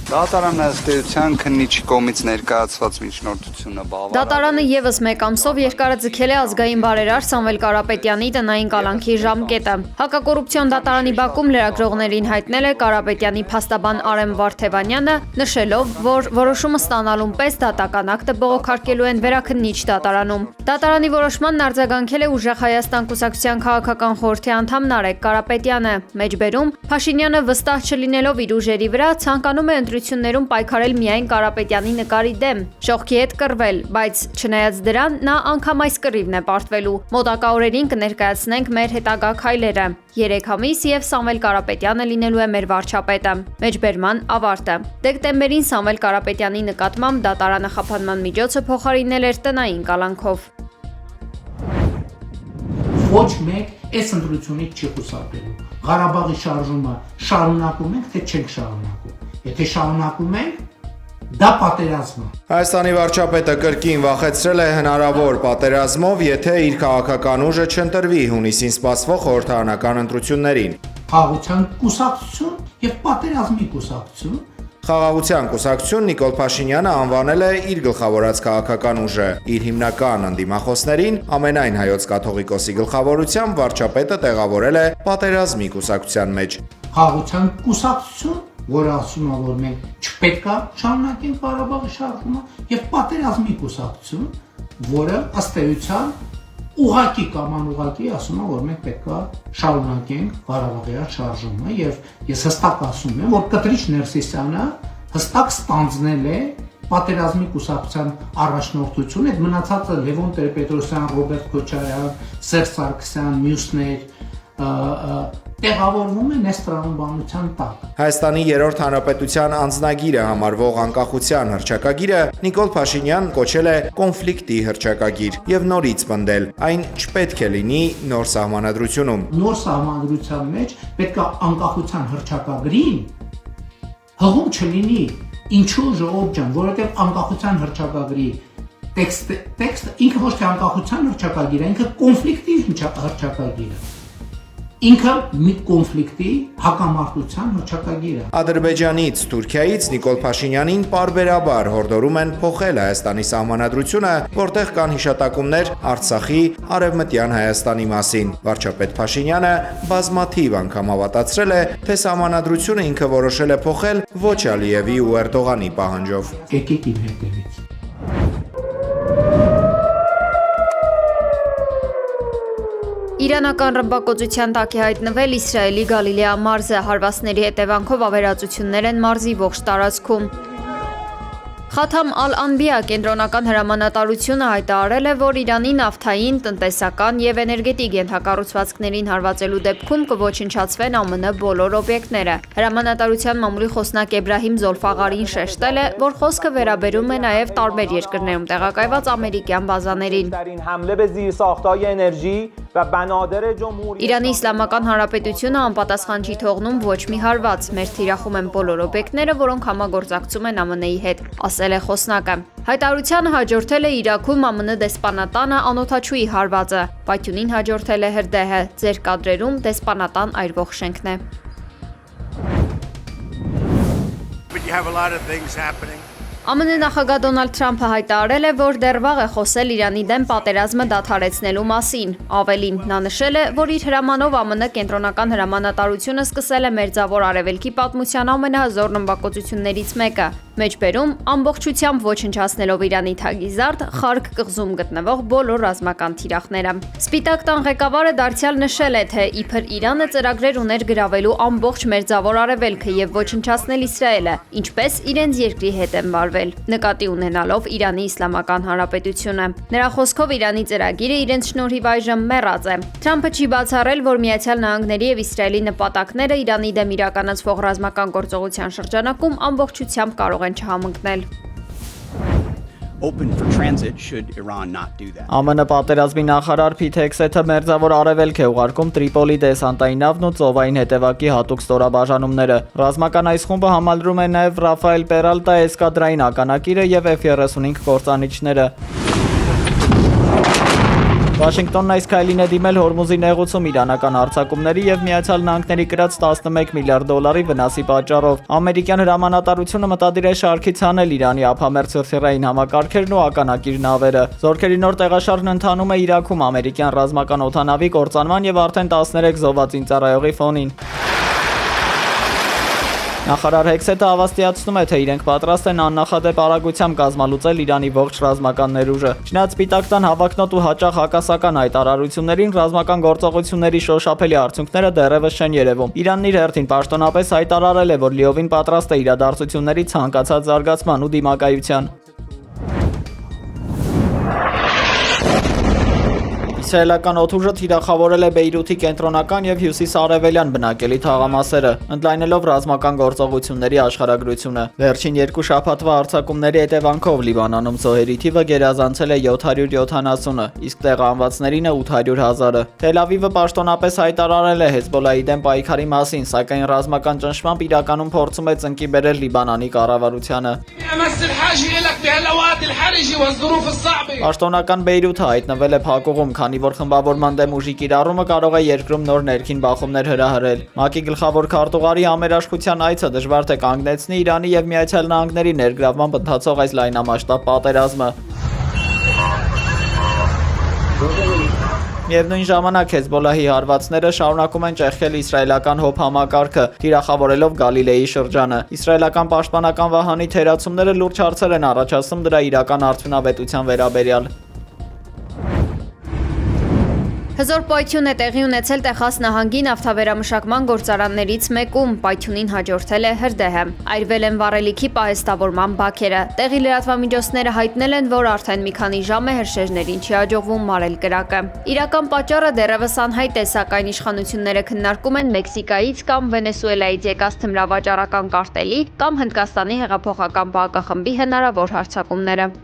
Դատարանը ըստ էության քննիչի կողմից ներկայացված միջնորդությունը բավարար է։ Դատարանը եւս մեկ ամսով երկարաձգել է ազգային բարերար Սամվել Կարապետյանի տնային կալանքի ժամկետը։ Հակակոռուպցիոն դատարանի բակում լրագրողներին հայտնել է Կարապետյանի փաստաբան Արեմ Վարդևանյանը, նշելով, որ որոշումը ստանալուն պես դատական ակտը բողոքարկելու են վերաքննիչ դատարանում։ Դատարանի որոշմանն արձագանքել է Ուժեղ Հայաստան կուսակցության քաղաքական խորհրդի անդամ Նարեկ Կարապետյանը։ Մեջբերում Փաշինյանը վստահ չլինելով իր ուժերի վրա ցանկանում է ընտրություններում պայքարել միայն Կարապետյանի նկարի դեմ, շողքի հետ կռվել, բայց չնայած դրան նա անգամ այս կռիվն է պարտվելու։ Մոտակա օրերին կներկայացնենք մեր հետագա քայլերը։ 3 ամիս եւ Սամվել Կարապետյանը լինելու է մեր վարչապետը։ Մեջբերման ավարտը։ Դեկտեմբերին Սամվել Կարապետյանի նկատմամբ դատարանը խափանման միջոցը փոխարինել էր տնային կալանքով։ Ոչ մեկ այս ընտրությունից չի խուսափելու։ Ղարաբաղի շարժումը շարունակում ենք, թե չենք շարունակում։ Եթե շարունակում ենք, դա պատերազմ է։ Հայաստանի վարչապետը կրկին վախեցրել է հնարավոր պատերազմով, եթե իր քաղաքական ուժը չընտրվի հունիսին սպասվող խորհրդարանական ընտրություններին։ Խաղաղության կուսակցություն եւ պատերազմի կուսակցություն։ Խաղաղության կուսակցություն Նիկոլ Փաշինյանը անվանել է իր գլխավորած քաղաքական ուժը։ Իր հիմնական ընդդիմախոսներին ամենայն հայոց կաթողիկոսի գլխավորությամբ վարչապետը տեղավորել է պատերազմի կուսակցության մեջ։ Խաղաղության կուսակցություն, որը ասում է, որ մենք չպետք է շարունակենք Ղարաբաղի շարժումը, եւ պատերազմի կուսակցություն, որը ըստ էության ուղղակի կամ անուղղակի ասում է, որ մենք պետք է շարունակենք Ղարաբաղի շարժումը, եւ ես հստակ ասում եմ, որ Կտրիչ Ներսիսյանը հստակ ստանձնել է պատերազմի կուսակցության առաջնորդությունը, այդ մնացածը Լևոն Տեր-Պետրոսյան, Ռոբերտ Քոչարյան, Սերժ Սարգսյան, մյուսներ տեղավորվում է նեստրանաբանության տակ։ Հայաստանի երրորդ հանրապետության անձնագիրը համարվող անկախության հռչակագիրը Նիկոլ Փաշինյան կոչել է կոնֆլիկտի հռչակագիր եւ նորից պնդել, այն չպետք է լինի նոր սահմանադրությունում։ Նոր սահմանադրության մեջ պետք է անկախության հռչակագրին հղում չլինի։ Ինչու ժողովուրդ ջան, որովհետեւ անկախության հռչակագրի տեքստը ինքը ոչ թե անկախության հռչակագիր է, ինքը կոնֆլիկտի հռչակագիր է։ Ինքը մի կոնֆլիկտի հակամարտության հռչակագիր է։ Ադրբեջանից, Թուրքիայից Նիկոլ Փաշինյանին պարբերաբար հորդորում են փոխել Հայաստանի սահմանադրությունը, որտեղ կան հիշատակումներ Արցախի, Արևմտյան Հայաստանի մասին։ Վարչապետ Փաշինյանը բազմաթիվ անգամ հավատացրել է, թե սահմանադրությունը ինքը որոշել է փոխել ոչ Ալիևի ու Էրդողանի պահանջով։ Եկեք իմ հետևից։ Իրանական ռմբակոծության տակ է հայտնվել Իսրայելի Գալիլեա մարզը, հարվածների հետևանքով ավերածություններ են մարզի ողջ տարածքում։ Խաթամ Ալ-Անբիա կենտրոնական հրամանատարությունը հայտարարել է, որ Իրանի նավթային, տնտեսական եւ էներգետիկ ենթակառուցվածքներին հարվածելու դեպքում կոչնչացվեն ԱՄՆ բոլոր օբյեկտները։ Հրամանատարության մամուլի խոսնակ Էբրահիմ Զոլֆաղարին շեշտել է, որ խոսքը վերաբերում է նաեւ տարբեր երկրներում տեղակայված ամերիկյան բազաներին։ Իրանի Իսլամական Հանրապետությունը անպատասխան չի թողնում ոչ մի հարված, մեր թիրախում են բոլոր օբյեկտները, որոնք համագործակցում են ԱՄՆ-ի հետ, ասել է խոսնակը։ Հայտարարությանը հաջորդել է Իրաքում ԱՄՆ դեսպանատանը անօթաչուի հարվածը, Բաքյունին հաջորդել է հրդեհը, ձեր կադրերում դեսպանատան այրվող շենքն է։ ԱՄՆ նախագահ Դոնալդ Թրամփը հայտարարել է, որ դեռ վաղ է խոսել Իրանի դեմ պատերազմը դադարեցնելու մասին։ Ավելին, նա նշել է, որ իր հրամանով ԱՄՆ կենտրոնական հրամանատարությունը սկսել է Մերձավոր Արևելքի պատմության ամենահզոր ռմբակոծություններից մեկը։ Մեջբերում ամբողջությամբ ոչնչացնելով Իրանի թագիզարդ Խարկ կղզում գտնվող բոլոր ռազմական թիրախները։ Սպիտակ տան ղեկավարը դարձյալ նշել է, թե իբր Իրանը ծրագրեր ուներ գրավելու ամբողջ Մերձավոր Արևելքը եւ ոչնչացնել Իսրայելը, ինչպես իրենց երկրի հետ են վարվել, նկատի ունենալով Իրանի Իսլամական Հանրապետությունը։ Նրա խոսքով Իրանի ծրագիրը իրենց շնորհիվ այժմ մեռած է։ Թրամփը չի բացառել, որ Միացյալ Նահանգների եւ Իսրայելի նպատակները Իրանի դեմ իրականացվող ռազմական գործողության շրջանակում ամբողջությամբ կարող են չհամընկնել։ ԱՄՆ պատերազմի նախարար Փիթ Հեքսեթը Մերձավոր Արևելք է ուղարկում Տրիպոլի դեսանտային նավն ու ծովային հետևակի հատուկ ստորաբաժանումները։ Ռազմական այս խումբը համալրում է նաև Ռաֆայել Պերալտա էսկադրային ականակիրը եւ F-35 կործանիչները։ Վաշինգտոնն այս քայլին է դիմել Հորմուզի նեղուցում իրանական արձակումների եւ Միացյալ Նահանգների կրած 11 միլիարդ դոլարի վնասի պատճառով։ Ամերիկյան հրամանատարությունը մտադիր է շարքից հանել Իրանի ափամերձ սրտերային համակարգերն ու ականակիր նավերը։ Զորքերի նոր տեղաշարժն ընթանում է Իրաքում ամերիկյան ռազմական օդանավի կործանման եւ արդեն 13 զոհվածին ծառայողի ֆոնին։ Նախարար Հեքսեթը հավաստիացնում է, թե իրենք պատրաստ են աննախադեպ արագությամբ կազմալուծել Իրանի ողջ ռազմական ներուժը։ Չնայած Սպիտակ տան հավակնոտ ու հաճախ հակասական հայտարարություններին ռազմական գործողությունների շոշափելի արդյունքները դեռևս չեն երևում։ Իրանն իր հերթին պաշտոնապես հայտարարել է, որ լիովին պատրաստ է իրադարձությունների ցանկացած զարգացման ու դիմակայության։ Իսրայելական օդուժը թիրախավորել է Բեյրութի կենտրոնական եւ հյուսիս-արևելյան բնակելի թաղամասերը, ընդլայնելով ռազմական գործողությունների աշխարհագրությունը։ Վերջին 2 շաբաթվա հարձակումների հետևանքով Լիբանանում զոհերի թիվը գերազանցել է 770-ը, իսկ տեղահանվածներինը 800,000-ը։ Թել Ավիվը պաշտոնապես հայտարարել է Հեզբոլայի դեմ պայքարի մասին, սակայն ռազմական ճնշմամբ իրականում փորձում է ծնկի բերել Լիբանանի կառավարությանը։ Պաշտոնական Բեյրութը հայտնվել է փակուղում, քանի որ խմբավորման դեմ ուժի կիրառումը կարող է երկրում նոր ներքին բախումներ հրահրել։ ՄԱԿ-ի գլխավոր քարտուղարի համերաշխության այցը դժվար թե կանգնեցնի Իրանի եւ Միացյալ Նահանգների ներգրավմամբ ընթացող այս լայնամասշտաբ պատերազմը։ Միևնույն ժամանակ Հեզբոլահի հարվածները շարունակում են ճեղքել իսրայելական ՀՕՊ համակարգը, թիրախավորելով Գալիլեի շրջանը։ Իսրայելական պաշտպանական վահանի թերացումները լուրջ հարցեր են առաջացնում դրա իրական արդյունավետության վերաբերյալ։ Հզոր պայթյուն է տեղի ունեցել Տեխաս նահանգի նավթավերամշակման գործարաններից մեկում, պայթյունին հաջորդել է հրդեհը։ Այրվել են վառելիքի պահեստավորման բաքերը։ Տեղի լրատվամիջոցները հայտնել են, որ արդեն մի քանի ժամ է հրշեջներին չի հաջողվում մարել կրակը։ Իրական պատճառը դեռևս անհայտ է, սակայն իշխանությունները քննարկում են Մեքսիկայից կամ Վենեսուելայից եկած թմրավաճառական կարտելի կամ Հնդկաստանի հեղափոխական բանակախմբի հնարավոր հարձակումները։